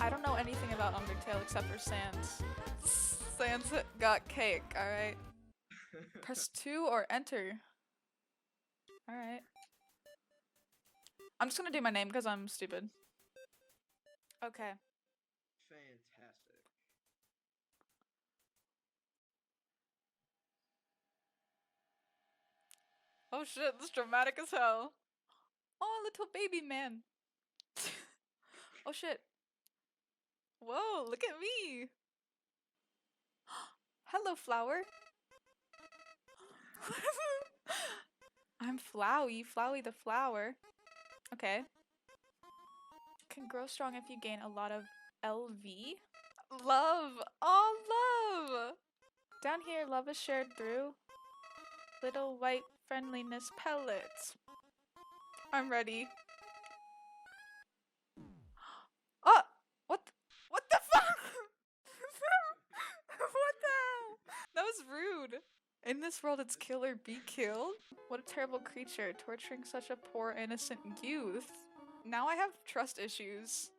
I don't know anything about Undertale except for SANS. SANS got cake, alright? Press 2 or enter. Alright. I'm just gonna do my name because I'm stupid. Okay. Fantastic. Oh shit, this is dramatic as hell. Oh, little baby man. Oh shit. Whoa, look at me. Hello, flower. I'm Flowey, Flowey the flower. Okay. Can grow strong if you gain a lot of LV. Love! Oh, love! Down here, love is shared through little white friendliness pellets. I'm ready. Oh! What the fuck? What the hell? That was rude. In this world, it's kill or be killed? What a terrible creature, torturing such a poor innocent youth. Now I have trust issues.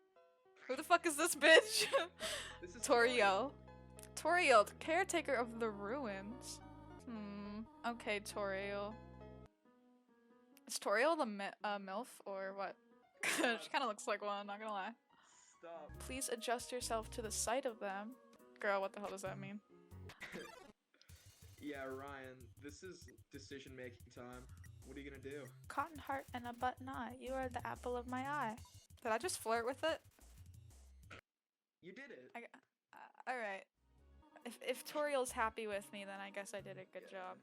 Who the fuck is this bitch? This is Toriel. Toriel, the caretaker of the ruins. Okay, Toriel. Is Toriel the MILF or what? She kind of looks like one, not gonna lie. Stop. Please adjust yourself to the sight of them. Girl, what the hell does that mean? Yeah, Ryan, this is decision-making time. What are you gonna do? Cotton heart and a button eye. You are the apple of my eye. Did I just flirt with it? You did it. Alright. If Toriel's happy with me, then I guess I did a good job.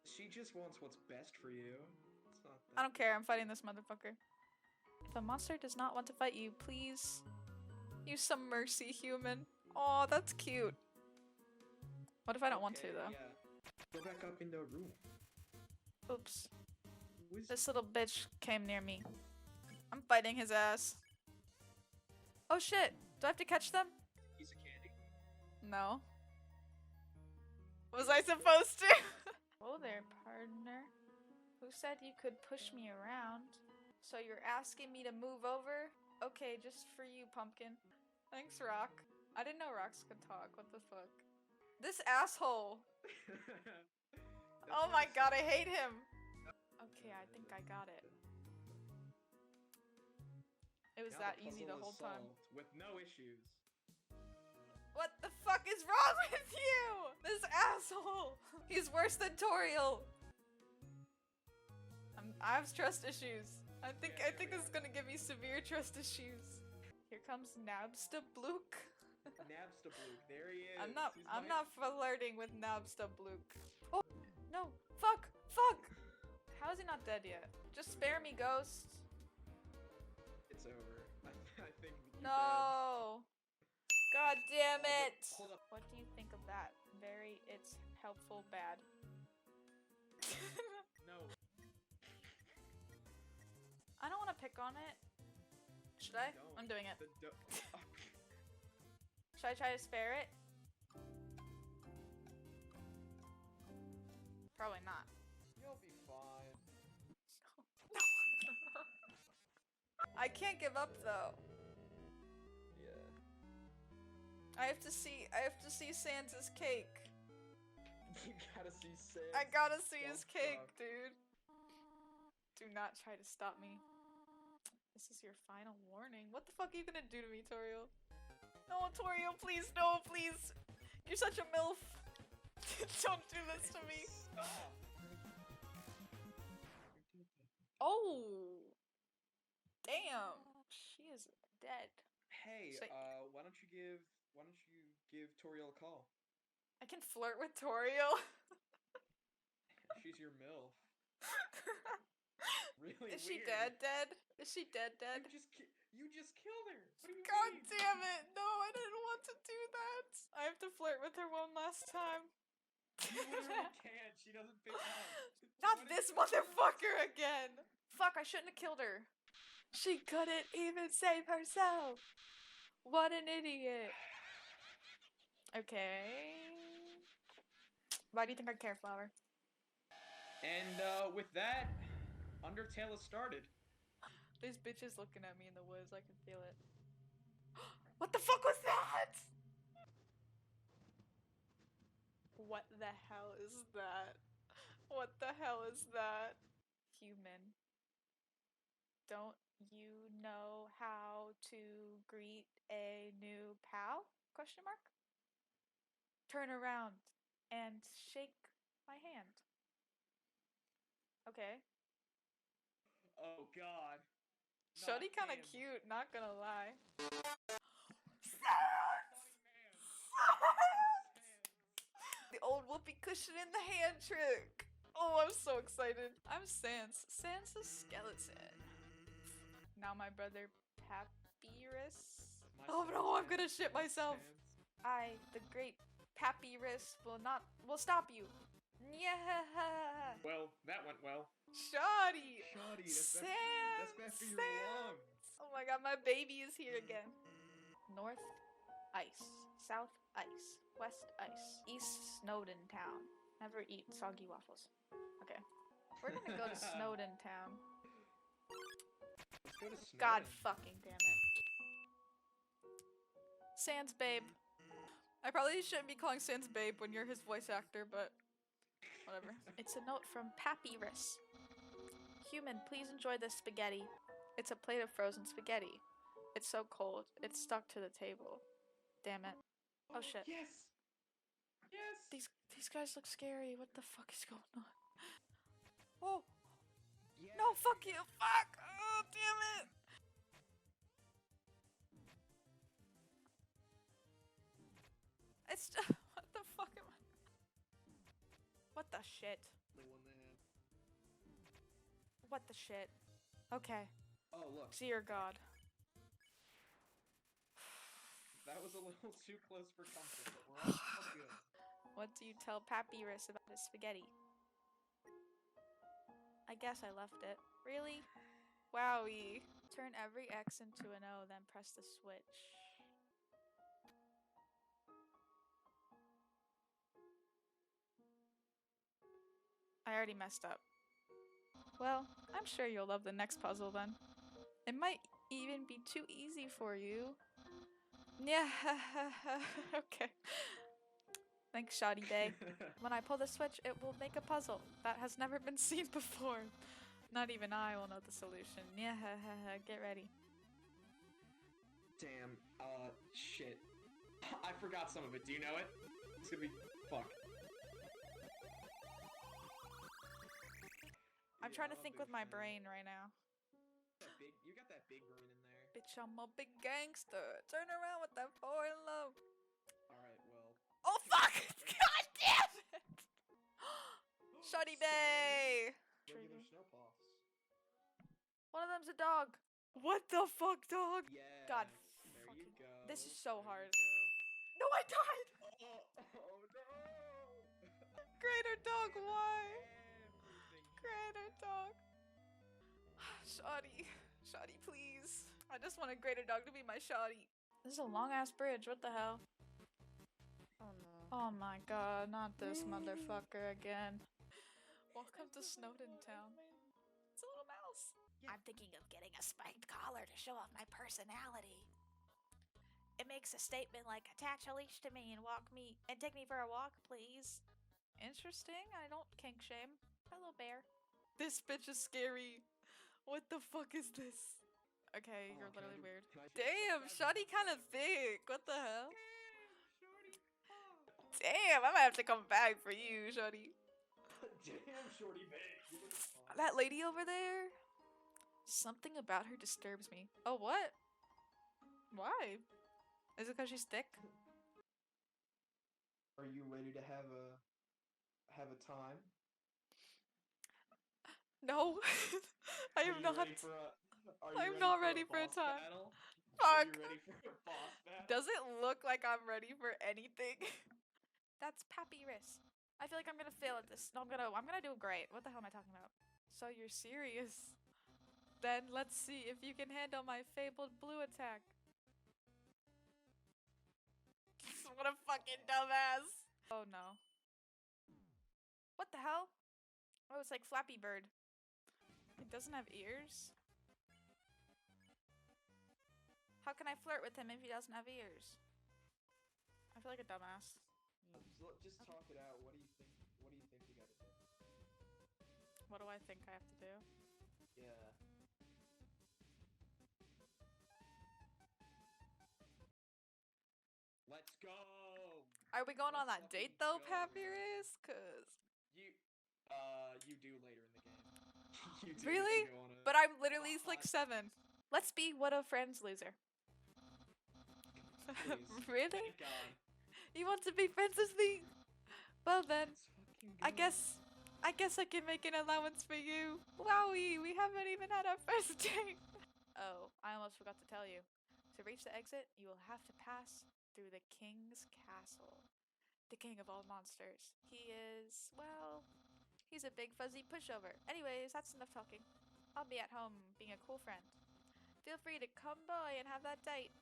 She just wants what's best for you. It's not that I don't care, I'm fighting this motherfucker. If a monster does not want to fight you, please use some mercy, human. Aw, that's cute. What if I don't want to, though? Yeah. Go back up in the room. Oops. This little bitch came near me. I'm fighting his ass. Oh shit! Do I have to catch them? Piece of candy. No. Was I supposed to? Whoa there, partner. Who said you could push me around? So you're asking me to move over? Okay, just for you, pumpkin. Thanks, Rock. I didn't know rocks could talk. What the fuck? This asshole! Oh my god, I hate him! Okay, I think I got it. It was that easy the whole time. With no issues. What the fuck is wrong with you? This asshole! He's worse than Toriel! I have trust issues. I think this is gonna give me severe trust issues. Here comes Nabstablook. Nabstablook, there he is. I'm not flirting with Nabstablook. Oh no! Fuck! Fuck! How is he not dead yet? Just spare me, ghost. It's over. I think you're No! God damn it! Hold up. What do you think of that? Very, it's helpful bad. No. I don't want to pick on it. Should I? Don't. I'm doing it. Oh. Should I try to spare it? Probably not. You'll be fine. I can't give up though. Yeah. I have to see Santa's cake. You gotta see Sam. I gotta see his cake, dude. Do not try to stop me. This is your final warning. What the fuck are you gonna do to me, Toriel? No, Toriel, please, no, please. You're such a MILF. Don't do this to me. Oh. Damn. She is dead. Hey, why don't you give Toriel a call? I can flirt with Toriel. She's your MILF. Really Is she weird. dead? Is she dead? You just killed her. What do you God mean? damn it! No, I didn't want to do that. I have to flirt with her one last time. You literally can't. She doesn't pick up. Not this motherfucker again. Fuck! I shouldn't have killed her. She couldn't even save herself. What an idiot. Okay. Why do you think I care, Flower? And with that, Undertale has started. There's bitches looking at me in the woods. I can feel it. fuck was that? What the hell is that? What the hell is that? Human. Don't you know how to greet a new pal? Question mark? Turn around and shake my hand. Okay. Oh God. Shorty Not kinda him. cute, not gonna lie. The old whoopee cushion in the hand trick. Oh, I'm so excited. I'm Sans. Sans the skeleton. Now my brother Papyrus. Oh no, I'm gonna shit myself. I, the great Papyrus, will stop you. Yeah. Well, that went well. Shoddy. Shoddy, Sans. that's bad for your lungs. Oh my god, my baby is here again. North ice, south ice, west ice, east Snowden town. Never eat soggy waffles. Okay. We're gonna go to Snowden town. Let's go to Snowden. God fucking damn it. Sans babe. I probably shouldn't be calling Sans babe when you're his voice actor, but whatever. It's a note from Papyrus. Human, please enjoy this spaghetti. It's a plate of frozen spaghetti. It's so cold, it's stuck to the table. Damn it. Oh shit. Yes. Yes. These guys look scary. What the fuck is going on? Oh Yes. no! Fuck you! Fuck! Oh damn it! It's just, what the fuck am I? What the shit? What the shit? Okay. Oh look. Dear God. That was a little too close for comfort, but we're all good. What do you tell Papyrus about his spaghetti? I guess I left it. Really? Wowie. Turn every X into an O, then press the switch. I already messed up. Well, I'm sure you'll love the next puzzle then. It might even be too easy for you. Yeah, okay. Thanks, Shoddy Day. When I pull the switch, it will make a puzzle that has never been seen before. Not even I will know the solution. Yeah, get ready. Damn, shit. I forgot some of it. Do you know it? It's gonna be... fuck. I'm trying to think with my brain right now. You got that big brain in there. Bitch, I'm a big gangster. Turn around with that boy in love. Alright, well... Oh, fuck! God damn it! Shoddy Bay! Regular snow puffs. One of them's a dog. What the fuck, dog? Yeah. God There fucking... you go. This is so There hard. you go. No, I died! Oh no! Greater dog, why? Everything. Greater dog. Shoddy. Shoddy, please. I just want a greater dog to be my shoddy. This is a long ass bridge. What the hell? Oh no. Oh my god, not this motherfucker again. Welcome to Snowden Town. It's a little mouse. I'm thinking of getting a spiked collar to show off my personality. It makes a statement like, attach a leash to me and take me for a walk, please. Interesting. I don't kink shame. Hello, bear. This bitch is scary. What the fuck is this? Okay, you're literally weird. Damn, Shoddy kind of thick. What the hell? Damn, I might have to come back for you, Shoddy. Damn, shorty bang. That lady over there? Something about her disturbs me. Oh, what? Why? Is it because she's thick? Are you ready to have a time? No. I am not. I'm not ready for a time. Are Fuck. you ready for a boss battle? Does it look like I'm ready for anything? That's Papyrus. I feel like I'm gonna fail at this. No, I'm gonna do great. What the hell am I talking about? So you're serious? Then let's see if you can handle my fabled blue attack. What a fucking dumbass. Oh no. What the hell? Oh, it's like Flappy Bird. It doesn't have ears? How can I flirt with him if he doesn't have ears? I feel like a dumbass. Just talk it out. What do you think? What do you think you gotta do? What do I think I have to do? Yeah. Let's go. Are we going on Let's that date fucking though, go. Papyrus? Cause You do later in the game. You do really? if you go on a- But I'm literally on a like hot- 7. Let's be what a friends loser. Please. Really? Thank God. You want to be friends with me? Well then, Let's fucking I go. guess I can make an allowance for you. Wowie, we haven't even had our first date. Oh, I almost forgot to tell you. To reach the exit, you will have to pass through the king's castle. The king of all monsters. He is, well, he's a big fuzzy pushover. Anyways, that's enough talking. I'll be at home being a cool friend. Feel free to come by and have that date.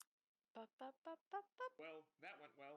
Ba, ba, ba, ba, ba. Well, that went well.